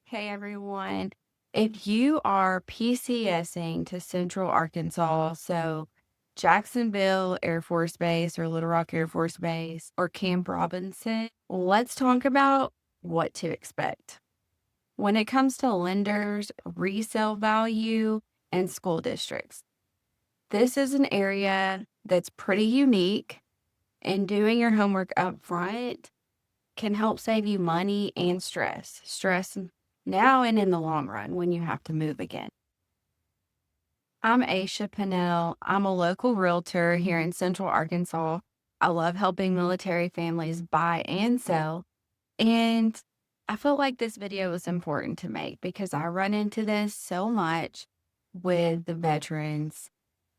Hey everyone. If you are PCSing to Central Arkansas, so Jacksonville Air Force Base or Little Rock Air Force Base or Camp Robinson, let's talk about what to expect. When it comes to lenders, resale value, and school districts, this is an area that's pretty unique, and doing your homework up front can help save you money and stress. Stress now and in the long run when you have to move again. I'm Aisha Pinnell. I'm a local realtor here in Central Arkansas. I love helping military families buy and sell. And I feel like this video is important to make because I run into this so much with the veterans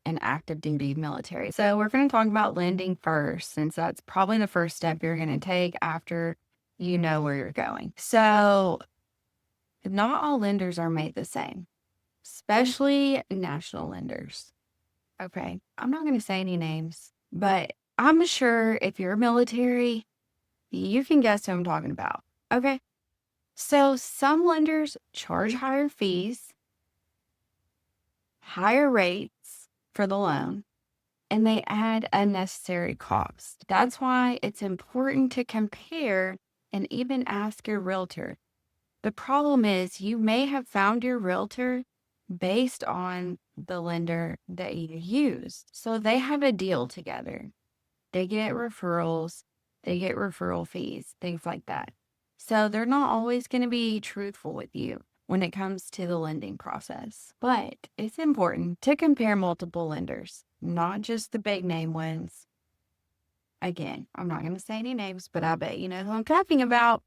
and active duty military. So we're going to talk about lending first, since that's probably the first step you're going to take after you know where you're going. So not all lenders are made the same, especially national lenders. Okay, I'm not going to say any names, but I'm sure if you're military, you can guess who I'm talking about. Okay, so some lenders charge higher fees, higher rates for the loan, and they add unnecessary costs. That's why it's important to compare and even ask your realtor. The problem is you may have found your realtor based on the lender that you used. So they have a deal together. They get referrals, they get referral fees, things like that. So they're not always going to be truthful with you when it comes to the lending process. But it's important to compare multiple lenders, not just the big name ones. Again, I'm not going to say any names, but I bet you know who I'm talking about.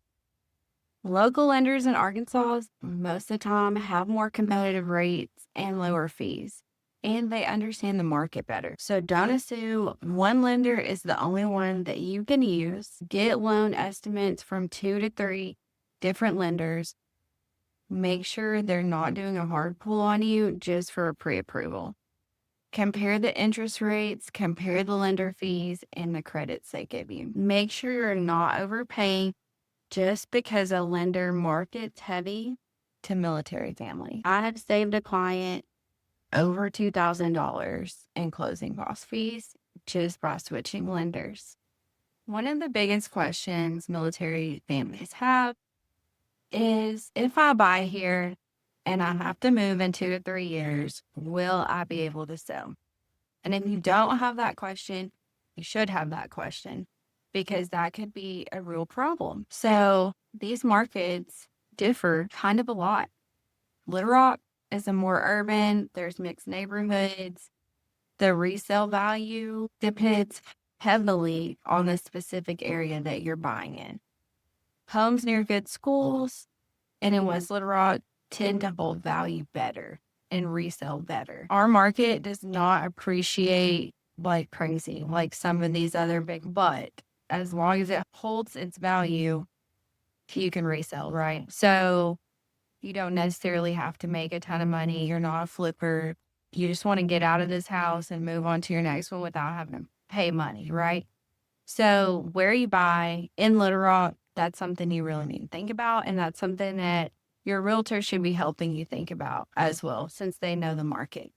Local lenders in Arkansas, most of the time, have more competitive rates and lower fees, and they understand the market better. So don't assume one lender is the only one that you can use. Get loan estimates from 2 to 3 different lenders. Make sure they're not doing a hard pull on you just for a pre-approval. Compare the interest rates, compare the lender fees, and the credits they give you. Make sure you're not overpaying just because a lender markets heavy to military family. I have saved a client over $2,000 in closing cost fees just by switching lenders. One of the biggest questions military families have is, if I buy here and I have to move in 2 to 3 years, will I be able to sell? And if you don't have that question, you should have that question, because that could be a real problem. So these markets differ kind of a lot. Little Rock is a more urban, there's mixed neighborhoods. The resale value depends heavily on the specific area that you're buying in. Homes near good schools and in West Little Rock tend to hold value better and resell better. Our market does not appreciate like crazy, like some of these other big, but as long as it holds its value, you can resell, right? So you don't necessarily have to make a ton of money. You're not a flipper. You just want to get out of this house and move on to your next one without having to pay money, right? So where you buy in Little Rock, that's something you really need to think about. And that's something that your realtor should be helping you think about as well, since they know the market.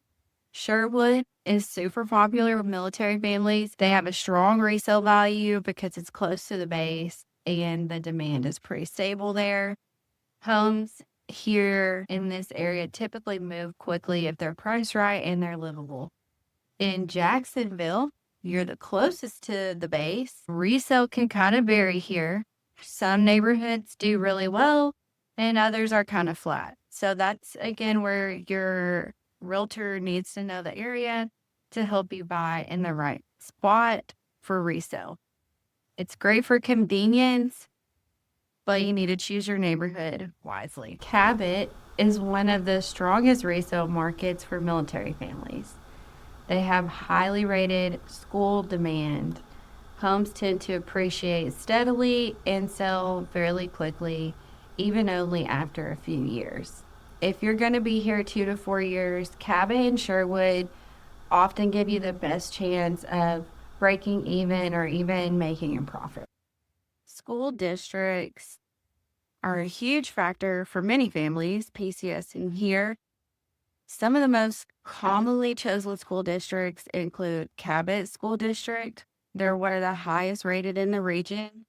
Sherwood is super popular with military families. They have a strong resale value because it's close to the base and the demand is pretty stable there. Homes here in this area typically move quickly if they're priced right and they're livable. In Jacksonville, you're the closest to the base. Resale can kind of vary here. Some neighborhoods do really well and others are kind of flat. So that's again where your realtor needs to know the area to help you buy in the right spot for resale. It's great for convenience, but you need to choose your neighborhood wisely. Cabot is one of the strongest resale markets for military families. They have highly rated school demand. Homes tend to appreciate steadily and sell fairly quickly, even only after a few years. If you're going to be here 2 to 4 years, Cabot and Sherwood often give you the best chance of breaking even or even making a profit. School districts are a huge factor for many families, PCSing here. Some of the most commonly chosen school districts include Cabot School District. They're one of the highest rated in the region,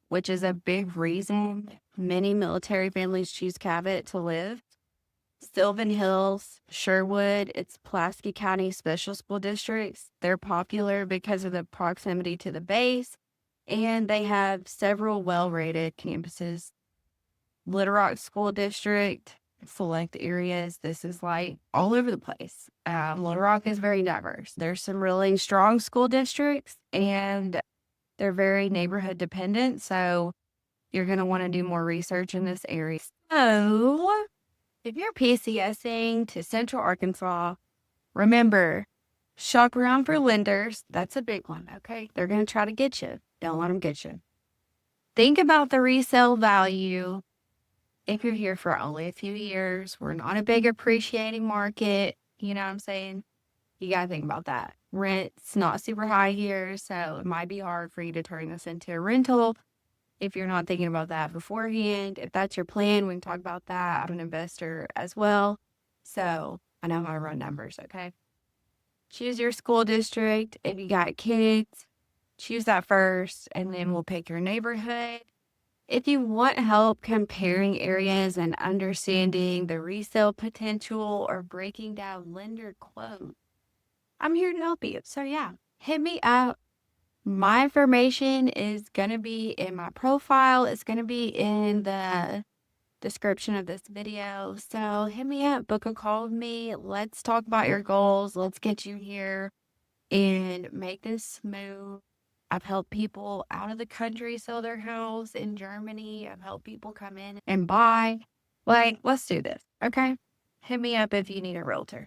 which is a big reason many military families choose Cabot to live. Sylvan Hills, Sherwood, it's Pulaski County Special School Districts. They're popular because of the proximity to the base, and they have several well-rated campuses. Little Rock School District, select areas. This is like all over the place. Little Rock is very diverse. There's some really strong school districts, and they're very neighborhood dependent. So you're going to want to do more research in this area. So if you're PCSing to Central Arkansas, remember, shop around for lenders. That's a big one, okay? They're going to try to get you. Don't let them get you. Think about the resale value. If you're here for only a few years, we're not a big appreciating market. You know what I'm saying? You got to think about that. Rent's not super high here, so it might be hard for you to turn this into a rental if you're not thinking about that beforehand. If that's your plan, we can talk about that. I'm an investor as well, so I know how to run numbers, okay? Choose your school district. If you got kids, choose that first, and then we'll pick your neighborhood. If you want help comparing areas and understanding the resale potential or breaking down lender quotes, I'm here to help you. So yeah, hit me up. My information is going to be in my profile. It's going to be in the description of this video. So hit me up, book a call with me. Let's talk about your goals. Let's get you here and make this move. I've helped people out of the country sell their house in Germany. I've helped people come in and buy. Like, let's do this, okay? Hit me up if you need a realtor.